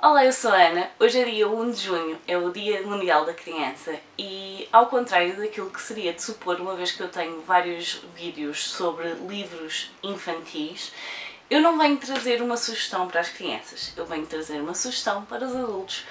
Olá, eu sou a Ana. Hoje é dia 1 de junho, é o Dia Mundial da Criança e, ao contrário daquilo que seria de supor, uma vez que eu tenho vários vídeos sobre livros infantis, eu não venho trazer uma sugestão para as crianças, eu venho trazer uma sugestão para os adultos,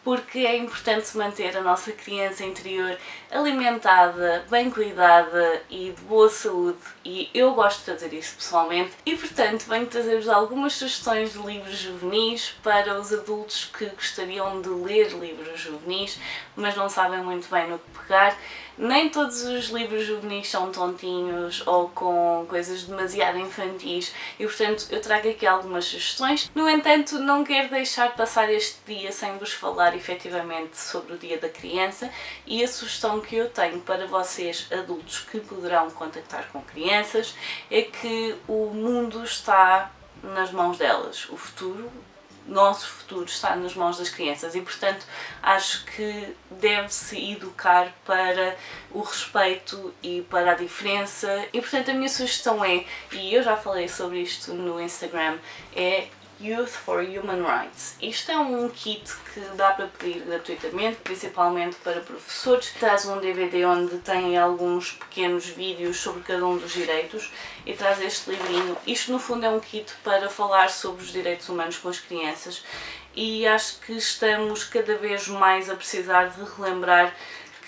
porque é importante manter a nossa criança interior alimentada, bem cuidada e de boa saúde, e eu gosto de fazer isso pessoalmente e, portanto, venho trazer-vos algumas sugestões de livros juvenis para os adultos que gostariam de ler livros juvenis, mas não sabem muito bem no que pegar. Nem todos os livros juvenis são tontinhos ou com coisas demasiado infantis e, portanto, eu trago aqui algumas sugestões. No entanto, não quero deixar passar este dia sem vos falar efetivamente sobre o Dia da Criança, e a sugestão que eu tenho para vocês, adultos que poderão contactar com crianças, é que o mundo está nas mãos delas. O futuro, nosso futuro, está nas mãos das crianças e, portanto, acho que deve-se educar para o respeito e para a diferença. E, portanto, a minha sugestão é, e eu já falei sobre isto no Instagram, é Youth for Human Rights. Isto é um kit que dá para pedir gratuitamente, principalmente para professores. Traz um DVD onde tem alguns pequenos vídeos sobre cada um dos direitos e traz este livrinho. Isto, no fundo, é um kit para falar sobre os direitos humanos com as crianças, e acho que estamos cada vez mais a precisar de relembrar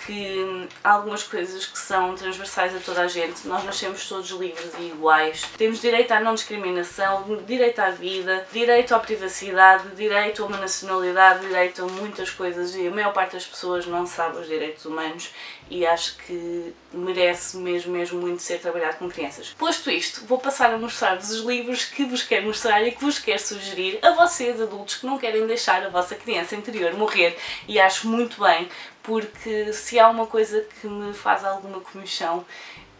que há algumas coisas que são transversais a toda a gente. Nós nascemos todos livres e iguais. Temos direito à não discriminação, direito à vida, direito à privacidade, direito a uma nacionalidade, direito a muitas coisas, e a maior parte das pessoas não sabe os direitos humanos, e acho que merece mesmo muito ser trabalhado com crianças. Posto isto, vou passar a mostrar-vos os livros que vos quero mostrar e que vos quero sugerir a vocês, adultos, que não querem deixar a vossa criança interior morrer, e acho muito bem, porque se há uma coisa que me faz alguma comichão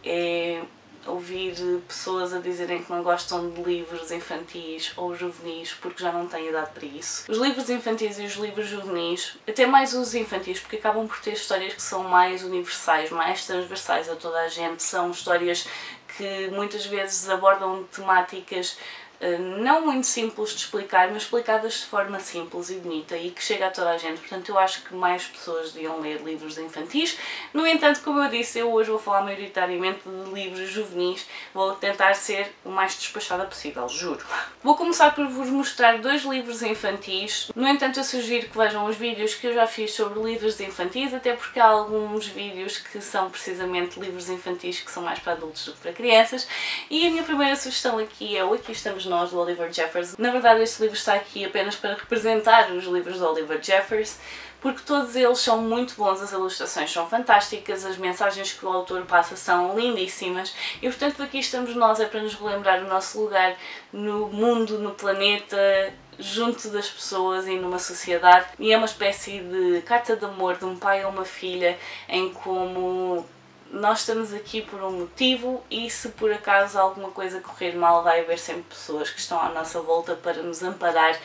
é ouvir pessoas a dizerem que não gostam de livros infantis ou juvenis porque já não têm idade para isso. Os livros infantis e os livros juvenis, até mais os infantis, porque acabam por ter histórias que são mais universais, mais transversais a toda a gente, são histórias que muitas vezes abordam temáticas não muito simples de explicar, mas explicadas de forma simples e bonita e que chega a toda a gente. Portanto, eu acho que mais pessoas deviam ler livros infantis. No entanto, como eu disse, eu hoje vou falar maioritariamente de livros juvenis. Vou tentar ser o mais despachada possível, juro. Vou começar por vos mostrar 2 livros infantis. No entanto, eu sugiro que vejam os vídeos que eu já fiz sobre livros infantis, até porque há alguns vídeos que são precisamente livros infantis que são mais para adultos do que para crianças. E a minha primeira sugestão aqui é o Aqui Estamos Nós, do Oliver Jeffers. Na verdade, este livro está aqui apenas para representar os livros do Oliver Jeffers, porque todos eles são muito bons, as ilustrações são fantásticas, as mensagens que o autor passa são lindíssimas e, portanto, Aqui Estamos Nós é para nos relembrar o nosso lugar no mundo, no planeta, junto das pessoas e numa sociedade, e é uma espécie de carta de amor de um pai a uma filha, em como nós estamos aqui por um motivo e, se por acaso alguma coisa correr mal, vai haver sempre pessoas que estão à nossa volta para nos amparar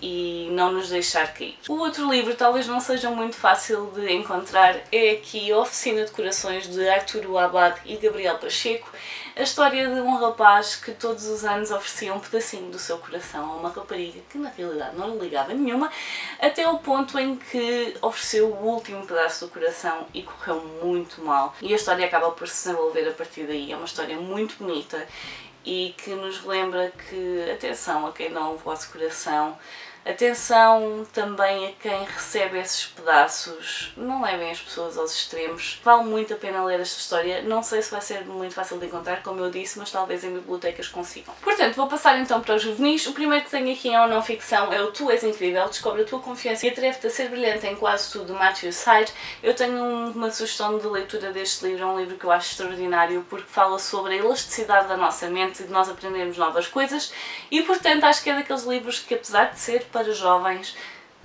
e não nos deixar cair. O outro livro, talvez não seja muito fácil de encontrar, é aqui A Oficina de Corações, de Arturo Abad e Gabriel Pacheco. A história de um rapaz que todos os anos oferecia um pedacinho do seu coração a uma rapariga que na realidade não lhe ligava nenhuma, até o ponto em que ofereceu o último pedaço do coração e correu muito mal. E a história acaba por se desenvolver a partir daí. É uma história muito bonita e que nos lembra que, atenção a quem dá o vosso coração, atenção também a quem recebe esses pedaços, não levem as pessoas aos extremos. Vale muito a pena ler esta história, não sei se vai ser muito fácil de encontrar, como eu disse, mas talvez em bibliotecas consigam. Portanto, vou passar então para os juvenis. O primeiro que tenho aqui é uma não ficção, é o Tu És Incrível, descobre a tua confiança e atreve-te a ser brilhante em quase tudo, de Matthew Syed. Eu tenho uma sugestão de leitura deste livro, é um livro que eu acho extraordinário porque fala sobre a elasticidade da nossa mente e de nós aprendermos novas coisas e, portanto, acho que é daqueles livros que, apesar de ser para jovens,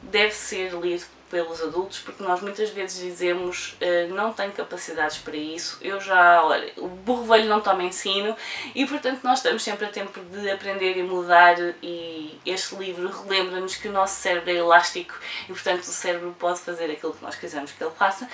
deve ser lido pelos adultos, porque nós muitas vezes dizemos não tenho capacidades para isso, eu já, olha, o burro velho não toma ensino, e portanto nós estamos sempre a tempo de aprender e mudar, e este livro relembra-nos que o nosso cérebro é elástico e portanto o cérebro pode fazer aquilo que nós quisermos que ele faça.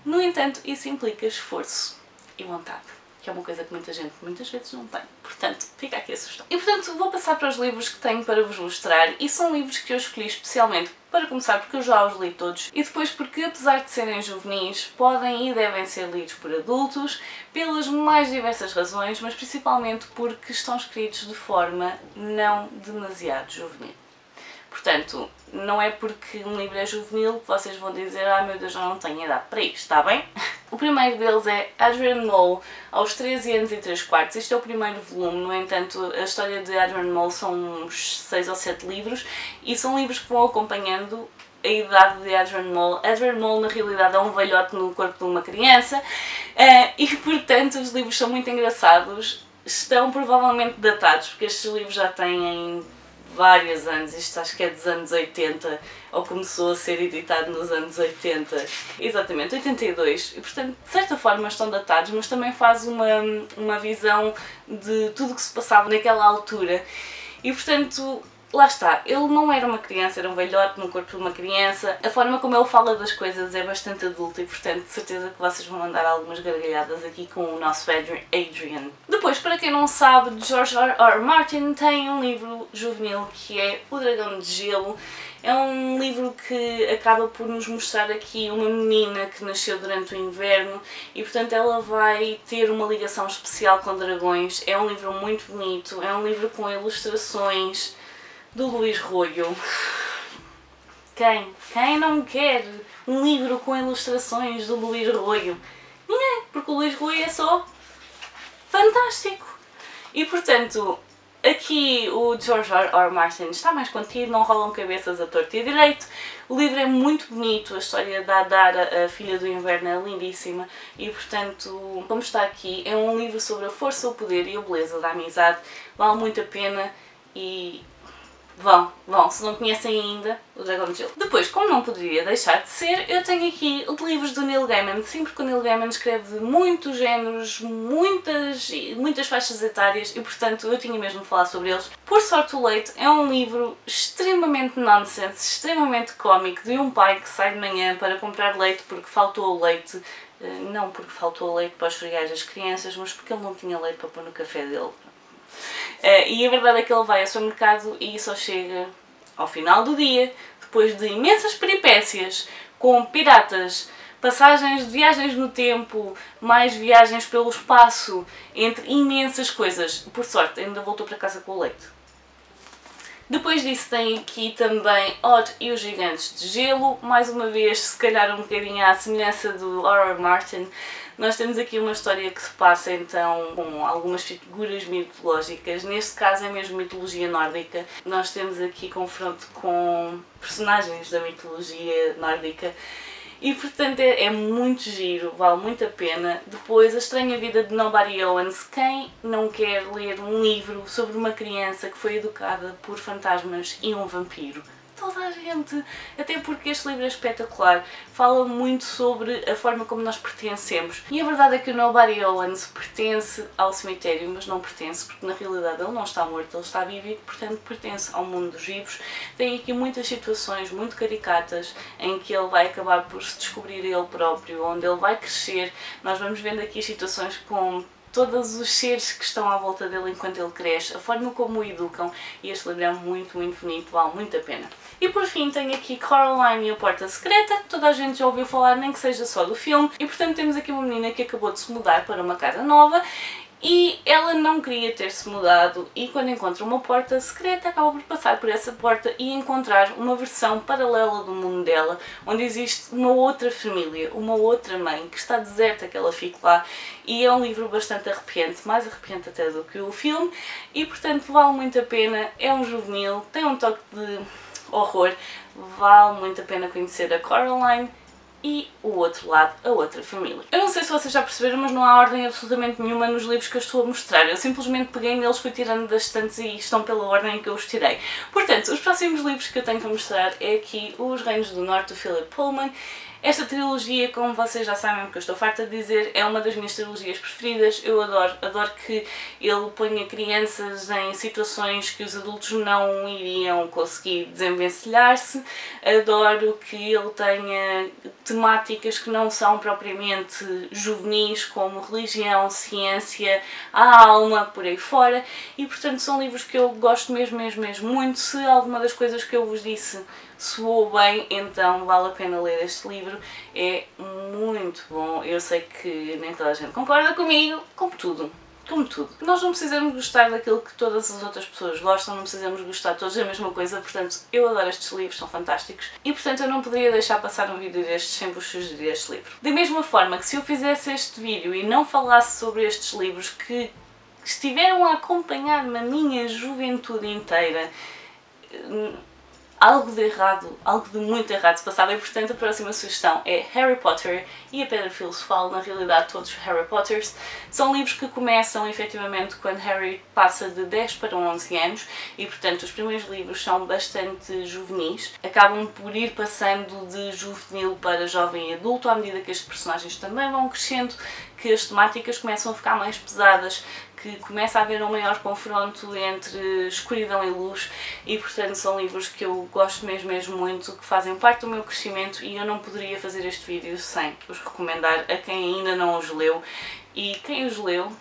No entanto, isso implica esforço e vontade. que é uma coisa que muita gente muitas vezes não tem. Portanto, fica aqui a sugestão. E portanto vou passar para os livros que tenho para vos mostrar, e são livros que eu escolhi especialmente para começar porque eu já os li todos, e depois porque, apesar de serem juvenis, podem e devem ser lidos por adultos pelas mais diversas razões, mas principalmente porque estão escritos de forma não demasiado juvenil. Portanto, não é porque um livro é juvenil que vocês vão dizer "Ah, meu Deus, eu não tenho idade para isto", está bem? O primeiro deles é Adrian Mole, aos 13 anos e 3/4. Isto é o primeiro volume, no entanto, a história de Adrian Mole são uns 6 ou 7 livros, e são livros que vão acompanhando a idade de Adrian Mole. Adrian Mole, na realidade, é um velhote no corpo de uma criança, e, portanto, os livros são muito engraçados. Estão provavelmente datados, porque estes livros já têm vários anos, isto acho que é dos anos 80, ou começou a ser editado nos anos 80, exatamente, 82, e portanto de certa forma estão datados, mas também faz uma visão de tudo o que se passava naquela altura, e portanto lá está, ele não era uma criança, era um velhote no corpo de uma criança, a forma como ele fala das coisas é bastante adulta e portanto de certeza que vocês vão mandar algumas gargalhadas aqui com o nosso Adrian. Depois, para quem não sabe, George R.R. Martin tem um livro juvenil que é O Dragão de Gelo. É um livro que acaba por nos mostrar aqui uma menina que nasceu durante o inverno e portanto ela vai ter uma ligação especial com dragões. É um livro muito bonito, é um livro com ilustrações do Luís Royo. Quem não quer um livro com ilustrações do Luís Royo? Ninguém, porque o Luís Royo é só fantástico. E portanto, aqui o George R.R. Martin está mais contido, não rolam cabeças a torto e a direito. O livro é muito bonito, a história da Adara, a filha do inverno, é lindíssima e portanto, como está aqui, é um livro sobre a força, o poder e a beleza da amizade. Vale muito a pena e vão, se não conhecem ainda, O Dragão de Gelo. Depois, como não poderia deixar de ser, eu tenho aqui livros do Neil Gaiman, sim, porque o Neil Gaiman escreve muitos géneros, muitas faixas etárias e portanto eu tinha mesmo de falar sobre eles. Por Sorte o Leite é um livro extremamente nonsense, extremamente cómico, de um pai que sai de manhã para comprar leite porque faltou o leite, não porque faltou leite para os cereais das crianças, mas porque ele não tinha leite para pôr no café dele. E a verdade é que ele vai ao supermercado e só chega ao final do dia, depois de imensas peripécias, com piratas, passagens de viagens no tempo, mais viagens pelo espaço, entre imensas coisas. Por sorte, ainda voltou para casa com o leite. Depois disso tem aqui também Odd e os Gigantes de Gelo, mais uma vez, se calhar um bocadinho à semelhança do R.R. Martin. Nós temos aqui uma história que se passa então com algumas figuras mitológicas, neste caso é mesmo mitologia nórdica. Nós temos aqui confronto com personagens da mitologia nórdica e portanto é muito giro, vale muito a pena. Depois, A Estranha Vida de Nobody Owens. Quem não quer ler um livro sobre uma criança que foi educada por fantasmas e um vampiro? Toda a gente, até porque este livro é espetacular, fala muito sobre a forma como nós pertencemos. E a verdade é que o Nobody Owens pertence ao cemitério, mas não pertence, porque na realidade ele não está morto, ele está vivo e portanto pertence ao mundo dos vivos. Tem aqui muitas situações muito caricatas em que ele vai acabar por se descobrir ele próprio, onde ele vai crescer. Nós vamos vendo aqui situações com todos os seres que estão à volta dele enquanto ele cresce, a forma como o educam, e este livro é muito bonito, vale muito a pena. E por fim tenho aqui Coraline e a Porta Secreta, toda a gente já ouviu falar, nem que seja só do filme, e portanto temos aqui uma menina que acabou de se mudar para uma casa nova e ela não queria ter-se mudado e quando encontra uma porta secreta acaba por passar por essa porta e encontrar uma versão paralela do mundo dela, onde existe uma outra família, uma outra mãe que está deserta que ela fica lá, e é um livro bastante arrepiante, mais arrepiante até do que o filme, e portanto vale muito a pena, é um juvenil, tem um toque de horror, vale muito a pena conhecer a Coraline e o outro lado, a outra família. Eu não sei se vocês já perceberam, mas não há ordem absolutamente nenhuma nos livros que eu estou a mostrar. Eu simplesmente peguei neles, fui tirando das estantes e estão pela ordem em que eu os tirei. Portanto, os próximos livros que eu tenho para mostrar é aqui Os Reinos do Norte, do Philip Pullman. Esta trilogia, como vocês já sabem, porque eu estou farta de dizer, é uma das minhas trilogias preferidas. Eu adoro que ele ponha crianças em situações que os adultos não iriam conseguir desenvencilhar-se. Adoro que ele tenha temáticas que não são propriamente juvenis, como religião, ciência, a alma, por aí fora. E portanto são livros que eu gosto mesmo muito. Se alguma das coisas que eu vos disse soou bem, então vale a pena ler este livro, é muito bom. Eu sei que nem toda a gente concorda comigo, como tudo. Nós não precisamos gostar daquilo que todas as outras pessoas gostam, não precisamos gostar todos da mesma coisa, portanto eu adoro estes livros, são fantásticos e portanto eu não poderia deixar passar um vídeo destes sem vos sugerir este livro. Da mesma forma que se eu fizesse este vídeo e não falasse sobre estes livros que estiveram a acompanhar-me a minha juventude inteira, algo de muito errado se passava e portanto a próxima sugestão é Harry Potter e a Pedra Filosofal. Na realidade todos os Harry Potters são livros que começam efetivamente quando Harry passa de 10 para 11 anos e portanto os primeiros livros são bastante juvenis, acabam por ir passando de juvenil para jovem e adulto à medida que estes personagens também vão crescendo, que as temáticas começam a ficar mais pesadas, que começa a haver um maior confronto entre escuridão e luz e portanto são livros que eu gosto mesmo muito, que fazem parte do meu crescimento e eu não poderia fazer este vídeo sem os recomendar a quem ainda não os leu e quem os leu,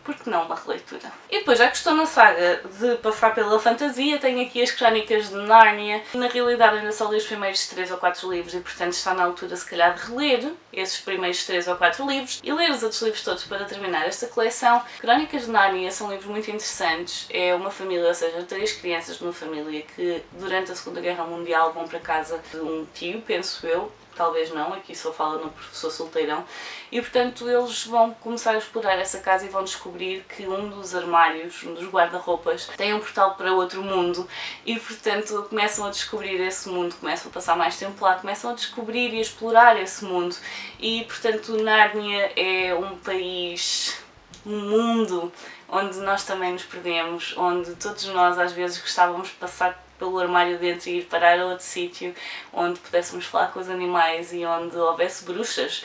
por que não uma releitura? E depois, já que estou na saga de passar pela fantasia, tenho aqui as Crónicas de Nárnia. Na realidade ainda só li os primeiros 3 ou 4 livros e portanto está na altura se calhar de reler esses primeiros 3 ou 4 livros e ler os outros livros todos para terminar esta coleção. Crónicas de Nárnia são livros muito interessantes. É uma família, ou seja, 3 crianças de uma família que durante a Segunda Guerra Mundial vão para casa de um tio, penso eu, talvez não, aqui só fala no professor solteirão, e portanto eles vão começar a explorar essa casa e vão descobrir que um dos armários, um dos guarda-roupas, tem um portal para outro mundo e portanto começam a descobrir esse mundo, começam a passar mais tempo lá, começam a descobrir e a explorar esse mundo e portanto Nárnia é um país, um mundo onde nós também nos perdemos, onde todos nós às vezes gostávamos de passar pelo armário dentro e ir parar a outro sítio onde pudéssemos falar com os animais e onde houvesse bruxas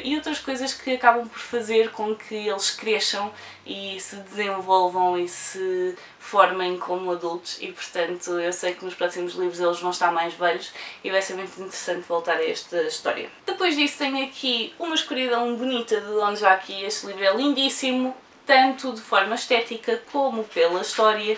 e outras coisas que acabam por fazer com que eles cresçam e se desenvolvam e se formem como adultos e portanto eu sei que nos próximos livros eles vão estar mais velhos e vai ser muito interessante voltar a esta história. Depois disso tenho aqui Uma Escuridão Bonita, de Don Jackie. Este livro é lindíssimo, tanto de forma estética como pela história.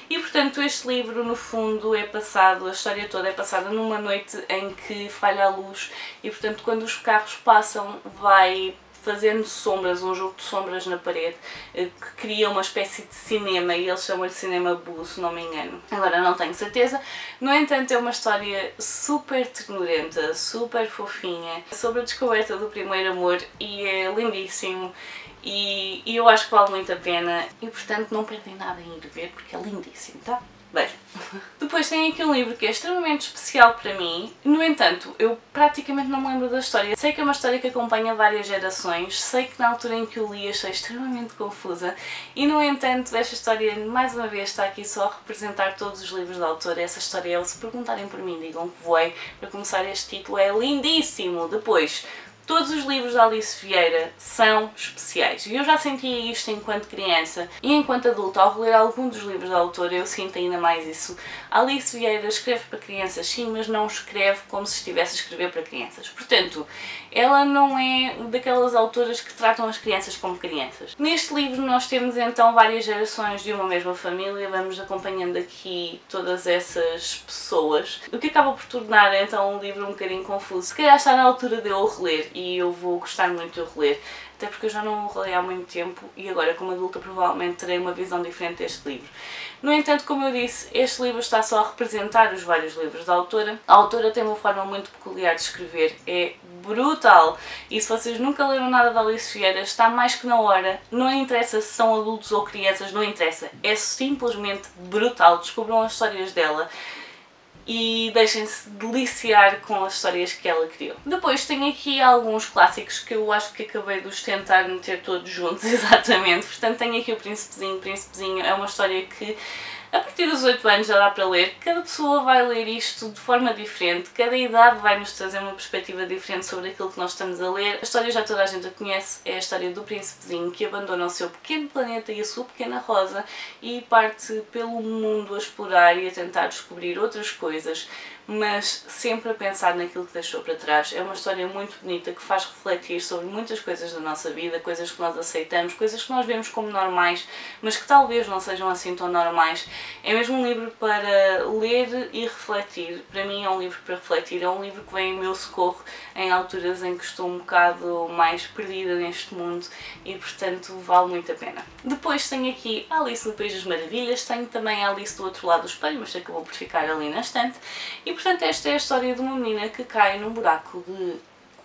E portanto este livro no fundo é passado, a história toda é passada numa noite em que falha a luz e portanto quando os carros passam vai fazendo sombras, um jogo de sombras na parede que cria uma espécie de cinema e eles chamam de cinema Boo, se não me engano. Agora não tenho certeza, no entanto é uma história super ternurenta, super fofinha, sobre a descoberta do primeiro amor e é lindíssimo. E eu acho que vale muito a pena e portanto não perdem nada em ir ver porque é lindíssimo, tá? Beijo! Depois tem aqui um livro que é extremamente especial para mim, no entanto eu praticamente não me lembro da história. Sei que é uma história que acompanha várias gerações, sei que na altura em que o li achei extremamente confusa e no entanto esta história mais uma vez está aqui só a representar todos os livros da autora. Essa história é, se perguntarem por mim digam que voei, para começar este título é lindíssimo. Depois, todos os livros da Alice Vieira são especiais e eu já sentia isto enquanto criança e enquanto adulta. Ao reler algum dos livros da autora eu sinto ainda mais isso. A Alice Vieira escreve para crianças sim, mas não escreve como se estivesse a escrever para crianças. Portanto, ela não é daquelas autoras que tratam as crianças como crianças. Neste livro nós temos então várias gerações de uma mesma família, vamos acompanhando aqui todas essas pessoas, o que acaba por tornar então um livro um bocadinho confuso. Se calhar está na altura de eu o reler e eu vou gostar muito de o reler, até porque eu já não o reli há muito tempo e agora como adulta provavelmente terei uma visão diferente deste livro. No entanto, como eu disse, este livro está só a representar os vários livros da autora. A autora tem uma forma muito peculiar de escrever, é brutal! E se vocês nunca leram nada da Alice Vieira, está mais que na hora. Não interessa se são adultos ou crianças, não interessa. É simplesmente brutal. Descubram as histórias dela e deixem-se deliciar com as histórias que ela criou. Depois tenho aqui alguns clássicos que eu acho que acabei de os tentar meter todos juntos, exatamente. Portanto tenho aqui o Príncipezinho. Príncipezinho é uma história que A partir dos 8 anos já dá para ler, cada pessoa vai ler isto de forma diferente, cada idade vai nos trazer uma perspectiva diferente sobre aquilo que nós estamos a ler. A história já toda a gente a conhece, é a história do príncipezinho que abandona o seu pequeno planeta e a sua pequena rosa e parte pelo mundo a explorar e a tentar descobrir outras coisas, mas sempre a pensar naquilo que deixou para trás. É uma história muito bonita que faz refletir sobre muitas coisas da nossa vida, coisas que nós aceitamos, coisas que nós vemos como normais, mas que talvez não sejam assim tão normais. É mesmo um livro para ler e refletir. Para mim é um livro para refletir, é um livro que vem em meu socorro em alturas em que estou um bocado mais perdida neste mundo e, portanto, vale muito a pena. Depois tenho aqui a Alice no País das Maravilhas, tenho também a Alice do Outro Lado do Espelho, mas acabou por ficar ali na estante. E, portanto, esta é a história de uma menina que cai num buraco de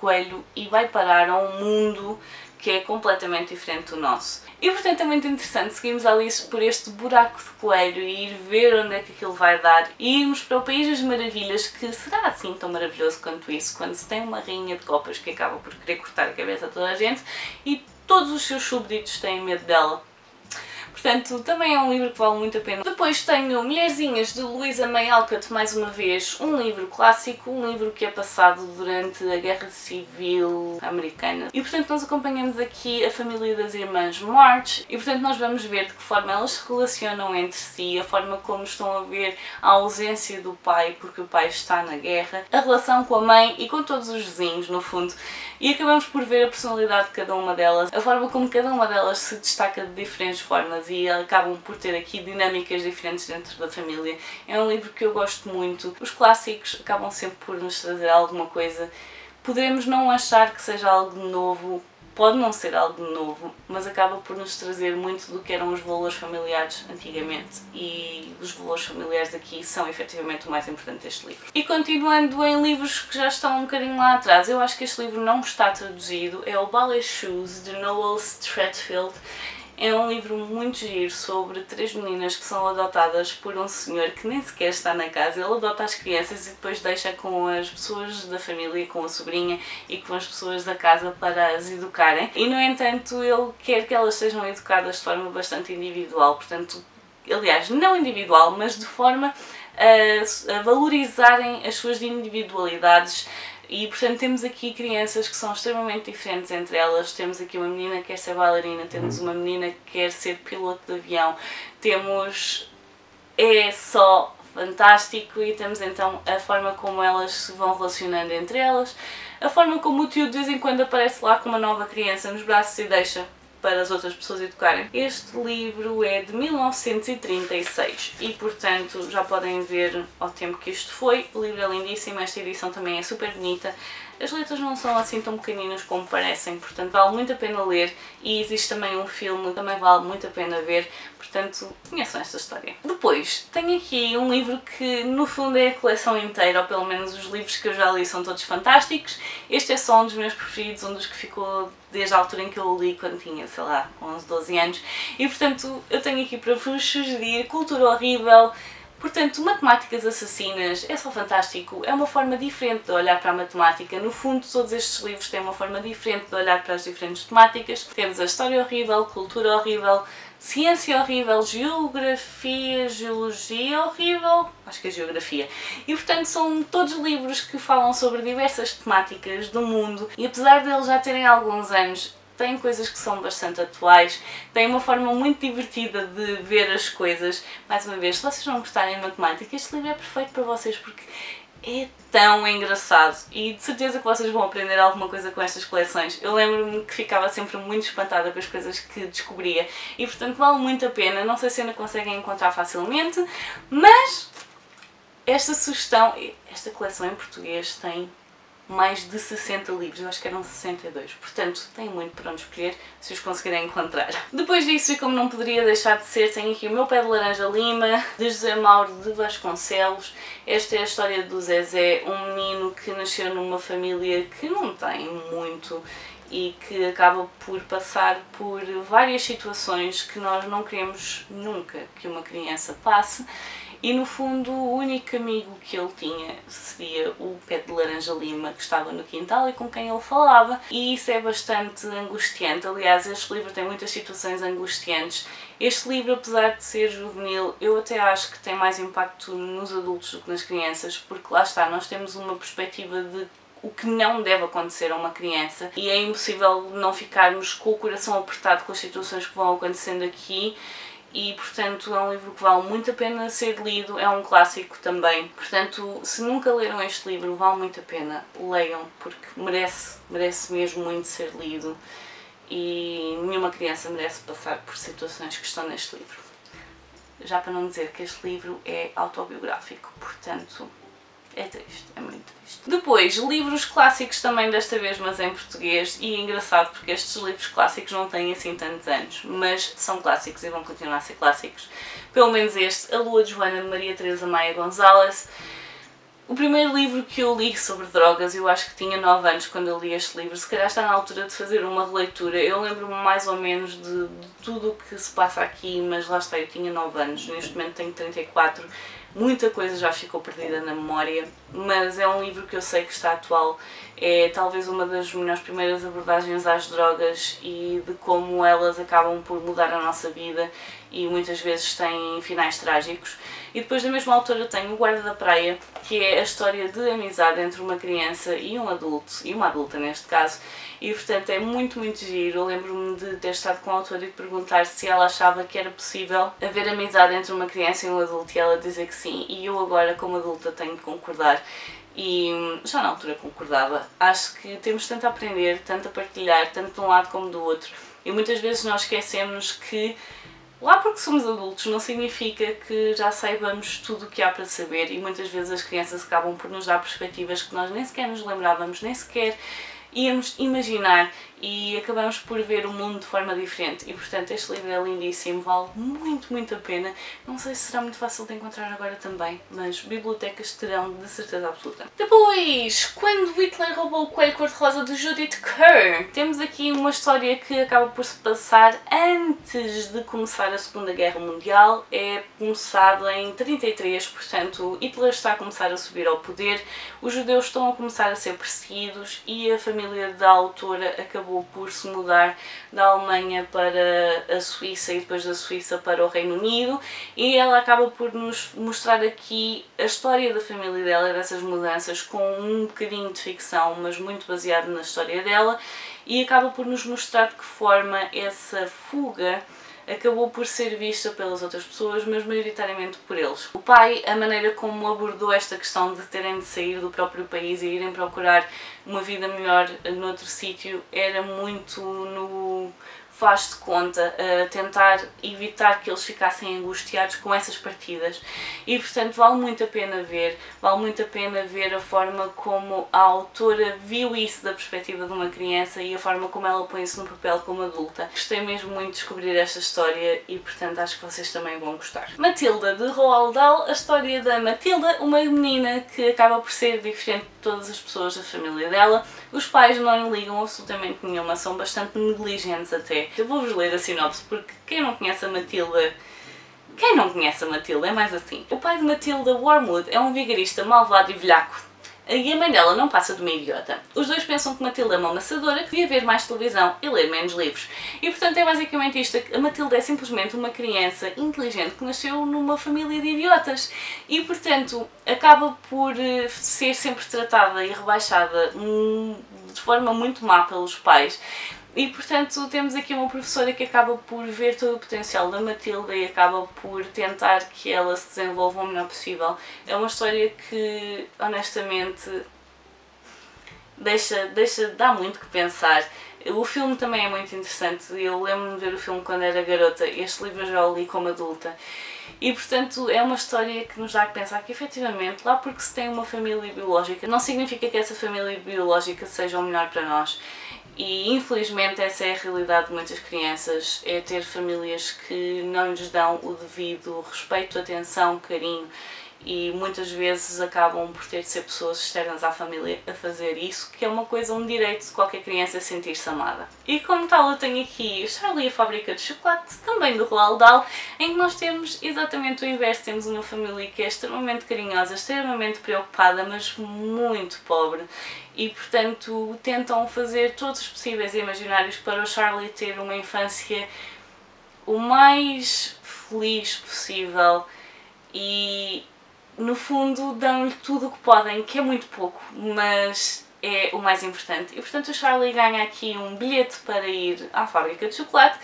coelho e vai parar a um mundo que é completamente diferente do nosso. E, portanto, é muito interessante seguirmos a Alice por este buraco de coelho e ir ver onde é que aquilo vai dar e irmos para o País das Maravilhas, que será assim tão maravilhoso quanto isso, quando se tem uma rainha de copas que acaba por querer cortar a cabeça a toda a gente e todos os seus súbditos têm medo dela. Portanto, também é um livro que vale muito a pena. Depois tenho Mulherzinhas, de Louisa May Alcott, mais uma vez, um livro clássico, um livro que é passado durante a Guerra Civil Americana. E, portanto, nós acompanhamos aqui a família das irmãs March e, portanto, nós vamos ver de que forma elas se relacionam entre si, a forma como estão a ver a ausência do pai, porque o pai está na guerra, a relação com a mãe e com todos os vizinhos, no fundo. E acabamos por ver a personalidade de cada uma delas, a forma como cada uma delas se destaca de diferentes formas e acabam por ter aqui dinâmicas diferentes dentro da família. É um livro que eu gosto muito. Os clássicos acabam sempre por nos trazer alguma coisa. Poderemos não achar que seja algo novo, pode não ser algo novo, mas acaba por nos trazer muito do que eram os valores familiares antigamente e os valores familiares aqui são efetivamente o mais importante deste livro. E continuando em livros que já estão um bocadinho lá atrás, eu acho que este livro não está traduzido, é o Ballet Shoes, de Noel Streatfeild. É um livro muito giro sobre 3 meninas que são adotadas por um senhor que nem sequer está na casa. Ele adota as crianças e depois deixa com as pessoas da família, com a sobrinha e com as pessoas da casa para as educarem. E, no entanto, ele quer que elas sejam educadas de forma bastante individual. Portanto, aliás, não individual, mas de forma a valorizarem as suas individualidades. E, portanto, temos aqui crianças que são extremamente diferentes entre elas. Temos aqui uma menina que quer ser bailarina, temos uma menina que quer ser piloto de avião, temos... é só fantástico. E temos então a forma como elas se vão relacionando entre elas, a forma como o tio de vez em quando aparece lá com uma nova criança nos braços e deixa para as outras pessoas educarem. Este livro é de 1936 e, portanto, já podem ver ao tempo que isto foi. O livro é lindíssimo, esta edição também é super bonita. As letras não são assim tão pequeninas como parecem, portanto vale muito a pena ler e existe também um filme, também vale muito a pena ver, portanto conheçam esta história. Depois, tenho aqui um livro que no fundo é a coleção inteira, ou pelo menos os livros que eu já li são todos fantásticos. Este é só um dos meus preferidos, um dos que ficou desde a altura em que eu o li, quando tinha, sei lá, 11, 12 anos, e portanto eu tenho aqui para vos sugerir Cultura Horrível. Portanto, Matemáticas Assassinas é só fantástico, é uma forma diferente de olhar para a matemática. No fundo, todos estes livros têm uma forma diferente de olhar para as diferentes temáticas. Temos a História Horrível, Cultura Horrível, Ciência Horrível, Geografia, Geologia Horrível, acho que é Geografia. E, portanto, são todos livros que falam sobre diversas temáticas do mundo e, apesar deles já terem alguns anos, tem coisas que são bastante atuais, tem uma forma muito divertida de ver as coisas. Mais uma vez, se vocês não gostarem de matemática, este livro é perfeito para vocês porque é tão engraçado e de certeza que vocês vão aprender alguma coisa com estas coleções. Eu lembro-me que ficava sempre muito espantada com as coisas que descobria e, portanto, vale muito a pena. Não sei se ainda conseguem encontrar facilmente, mas esta sugestão, esta coleção em português tem mais de 60 livros, eu acho que eram 62, portanto tem muito para onde escolher se os conseguirem encontrar. Depois disso, e como não poderia deixar de ser, tenho aqui o Meu Pé de Laranja Lima, de José Mauro de Vasconcelos. Esta é a história do Zezé, um menino que nasceu numa família que não tem muito e que acaba por passar por várias situações que nós não queremos nunca que uma criança passe. e no fundo o único amigo que ele tinha seria o pé de laranja lima que estava no quintal e com quem ele falava, e isso é bastante angustiante. Aliás, este livro tem muitas situações angustiantes. Este livro, apesar de ser juvenil, eu até acho que tem mais impacto nos adultos do que nas crianças, porque lá está, nós temos uma perspectiva de o que não deve acontecer a uma criança e é impossível não ficarmos com o coração apertado com as situações que vão acontecendo aqui. E, portanto, é um livro que vale muito a pena ser lido, é um clássico também. Portanto, se nunca leram este livro, vale muito a pena, leiam, porque merece mesmo muito ser lido e nenhuma criança merece passar por situações que estão neste livro. Já para não dizer que este livro é autobiográfico, portanto, é triste, é muito triste. Depois, livros clássicos também desta vez, mas em português, e é engraçado porque estes livros clássicos não têm assim tantos anos, mas são clássicos e vão continuar a ser clássicos. Pelo menos este, A Lua de Joana, de Maria Teresa Maia Gonzalez. O primeiro livro que eu li sobre drogas, eu acho que tinha 9 anos quando eu li este livro, se calhar está na altura de fazer uma releitura. Eu lembro-me mais ou menos de tudo o que se passa aqui, mas lá está, eu tinha 9 anos, neste momento tenho 34, muita coisa já ficou perdida na memória, mas é um livro que eu sei que está atual. É talvez uma das minhas primeiras abordagens às drogas e de como elas acabam por mudar a nossa vida e muitas vezes têm finais trágicos. E depois da mesma autora tenho O Guarda da Praia, que é a história de amizade entre uma criança e um adulto, e uma adulta neste caso, e portanto é muito, muito giro. Eu lembro-me de ter estado com a autora e de perguntar se ela achava que era possível haver amizade entre uma criança e um adulto e ela dizer que sim, e eu agora como adulta tenho de concordar. E já na altura concordava. Acho que temos tanto a aprender, tanto a partilhar, tanto de um lado como do outro, e muitas vezes nós esquecemos que lá porque somos adultos não significa que já saibamos tudo o que há para saber, e muitas vezes as crianças acabam por nos dar perspectivas que nós nem sequer nos lembrávamos, nem sequer íamos imaginar, e acabamos por ver o mundo de forma diferente. E portanto este livro é lindíssimo, vale muito, muito a pena. Não sei se será muito fácil de encontrar agora também, mas bibliotecas terão de certeza absoluta. Depois, Quando Hitler Roubou o Coelho Cor-de-Rosa, de Judith Kerr. Temos aqui uma história que acaba por se passar antes de começar a Segunda Guerra Mundial. É começado em 33, portanto Hitler está a começar a subir ao poder, os judeus estão a começar a ser perseguidos e a família da autora acabou por se mudar da Alemanha para a Suíça e depois da Suíça para o Reino Unido, e ela acaba por nos mostrar aqui a história da família dela, dessas mudanças, com um bocadinho de ficção, mas muito baseado na história dela, e acaba por nos mostrar de que forma essa fuga acabou por ser vista pelas outras pessoas, mas maioritariamente por eles. O pai, a maneira como abordou esta questão de terem de sair do próprio país e irem procurar uma vida melhor noutro sítio, era muito no faz de conta, a tentar evitar que eles ficassem angustiados com essas partidas, e portanto vale muito a pena ver, a forma como a autora viu isso da perspectiva de uma criança e a forma como ela põe isso no papel como adulta. Gostei mesmo muito de descobrir esta história e portanto acho que vocês também vão gostar. Matilda, de Roald Dahl, a história da Matilda, uma menina que acaba por ser diferente de todas as pessoas da família dela. Os pais não lhe ligam absolutamente nenhuma, são bastante negligentes até. Eu vou-vos ler a sinopse porque quem não conhece a Matilda é mais assim. O pai de Matilda, Wormwood, é um vigarista malvado e velhaco, e a mãe dela não passa de uma idiota. Os dois pensam que Matilda é uma amassadora, que devia ver mais televisão e ler menos livros. E portanto é basicamente isto, a Matilda é simplesmente uma criança inteligente que nasceu numa família de idiotas e portanto acaba por ser sempre tratada e rebaixada de forma muito má pelos pais. E portanto temos aqui uma professora que acaba por ver todo o potencial da Matilda e acaba por tentar que ela se desenvolva o melhor possível. É uma história que honestamente dá muito que pensar. O filme também é muito interessante, eu lembro-me de ver o filme quando era garota, este livro eu já o li como adulta. E portanto é uma história que nos dá a pensar que efetivamente, lá porque se tem uma família biológica, não significa que essa família biológica seja o melhor para nós. E infelizmente essa é a realidade de muitas crianças, é ter famílias que não lhes dão o devido respeito, atenção, carinho e muitas vezes acabam por ter de ser pessoas externas à família a fazer isso, que é uma coisa, um direito de qualquer criança sentir-se amada. E como tal eu tenho aqui Charlie e a Fábrica de Chocolate, também do Roald Dahl, em que nós temos exatamente o inverso, temos uma família que é extremamente carinhosa, extremamente preocupada, mas muito pobre, e portanto tentam fazer todos os possíveis e imaginários para o Charlie ter uma infância o mais feliz possível e no fundo dão-lhe tudo o que podem, que é muito pouco, mas é o mais importante. E portanto o Charlie ganha aqui um bilhete para ir à fábrica de chocolate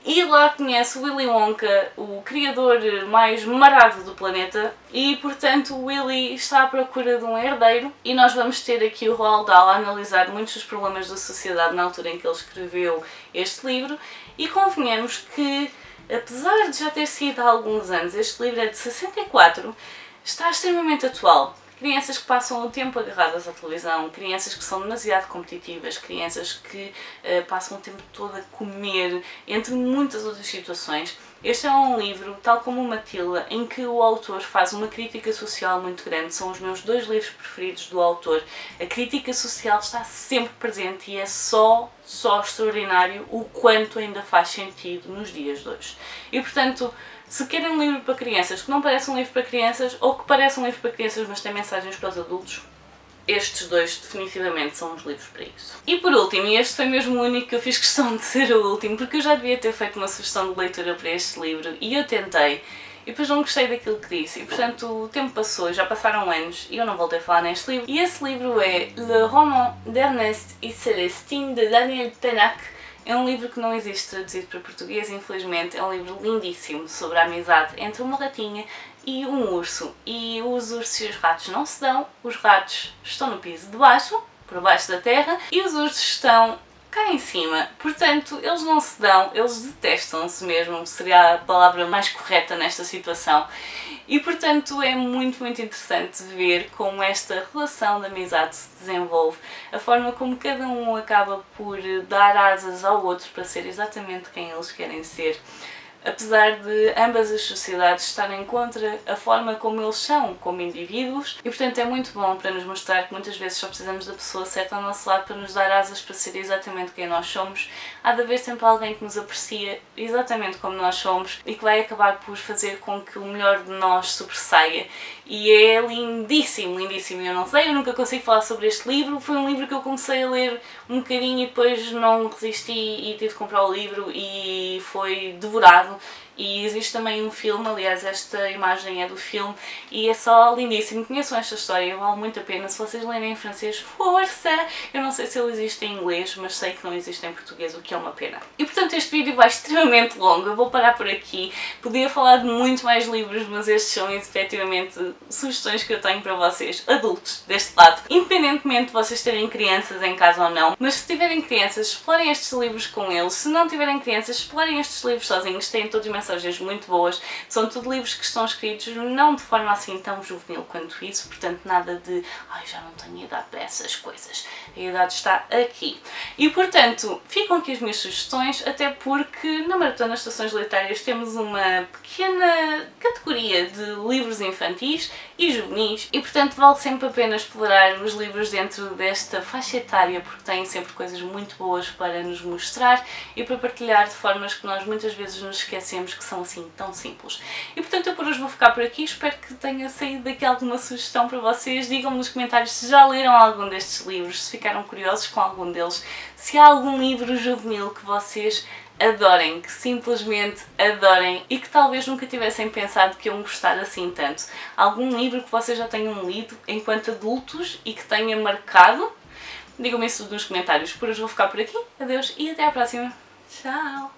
e lá conhece o Willy Wonka, o criador mais marado do planeta, e portanto o Willy está à procura de um herdeiro e nós vamos ter aqui o Roald Dahl a analisar muitos dos problemas da sociedade na altura em que ele escreveu este livro, e convenhamos que, apesar de já ter sido há alguns anos, este livro é de 64, está extremamente atual. Crianças que passam o tempo agarradas à televisão, crianças que são demasiado competitivas, crianças que passam o tempo todo a comer, entre muitas outras situações. Este é um livro, tal como o Matilda, em que o autor faz uma crítica social muito grande. São os meus dois livros preferidos do autor. A crítica social está sempre presente e é só extraordinário o quanto ainda faz sentido nos dias de hoje. E portanto, se querem um livro para crianças que não parece um livro para crianças, ou que parece um livro para crianças mas tem mensagens para os adultos, estes dois definitivamente são os livros para isso. E por último, e este foi mesmo o único que eu fiz questão de ser o último, porque eu já devia ter feito uma sugestão de leitura para este livro e eu tentei, e depois não gostei daquilo que disse, e portanto o tempo passou, já passaram anos e eu não voltei a falar neste livro. E esse livro é Le Roman d'Ernest et Célestine, de Daniel Pennac. É um livro que não existe traduzido para português, infelizmente. É um livro lindíssimo sobre a amizade entre uma ratinha e um urso. E os ursos e os ratos não se dão, os ratos estão no piso de baixo, por baixo da terra, e os ursos estão cá em cima. Portanto, eles não se dão, eles detestam-se mesmo, seria a palavra mais correta nesta situação. E portanto é muito interessante ver como esta relação de amizade se desenvolve, a forma como cada um acaba por dar asas ao outro para ser exatamente quem eles querem ser. Apesar de ambas as sociedades estarem contra a forma como eles são como indivíduos, e portanto é muito bom para nos mostrar que muitas vezes só precisamos da pessoa certa ao nosso lado para nos dar asas para ser exatamente quem nós somos. Há de haver sempre alguém que nos aprecia exatamente como nós somos e que vai acabar por fazer com que o melhor de nós sobressaia. E é lindíssimo, lindíssimo. Eu não sei, eu nunca consigo falar sobre este livro. Foi um livro que eu comecei a ler um bocadinho e depois não resisti e tive de comprar o livro e foi devorado. E existe também um filme, aliás esta imagem é do filme e é só lindíssimo. Conheçam esta história, vale muito a pena. Se vocês lerem em francês, força! Eu não sei se ele existe em inglês, mas sei que não existe em português, o que é uma pena. E portanto este vídeo vai extremamente longo, eu vou parar por aqui. Podia falar de muito mais livros, mas estes são efetivamente sugestões que eu tenho para vocês, adultos, deste lado. Independentemente de vocês terem crianças em casa ou não, mas se tiverem crianças, explorem estes livros com eles. Se não tiverem crianças, explorem estes livros sozinhos, têm todos mensagens muito boas. São tudo livros que estão escritos não de forma assim tão juvenil quanto isso, portanto nada de ai, já não tenho idade para essas coisas, a idade está aqui. E portanto, ficam aqui as minhas sugestões, até porque na Maratona Estações Literárias temos uma pequena categoria de livros infantis e juvenis e portanto vale sempre a pena explorar os livros dentro desta faixa etária, porque têm sempre coisas muito boas para nos mostrar e para partilhar de formas que nós muitas vezes nos esquecemos que são assim tão simples. E portanto eu por hoje vou ficar por aqui, espero que tenha saído daqui alguma sugestão para vocês. Digam-me nos comentários se já leram algum destes livros, se ficaram curiosos com algum deles, se há algum livro juvenil que vocês adorem, que simplesmente adorem e que talvez nunca tivessem pensado que iam gostar assim tanto. Algum livro que vocês já tenham lido enquanto adultos e que tenha marcado? Digam-me isso nos comentários. Por hoje vou ficar por aqui, adeus e até à próxima. Tchau!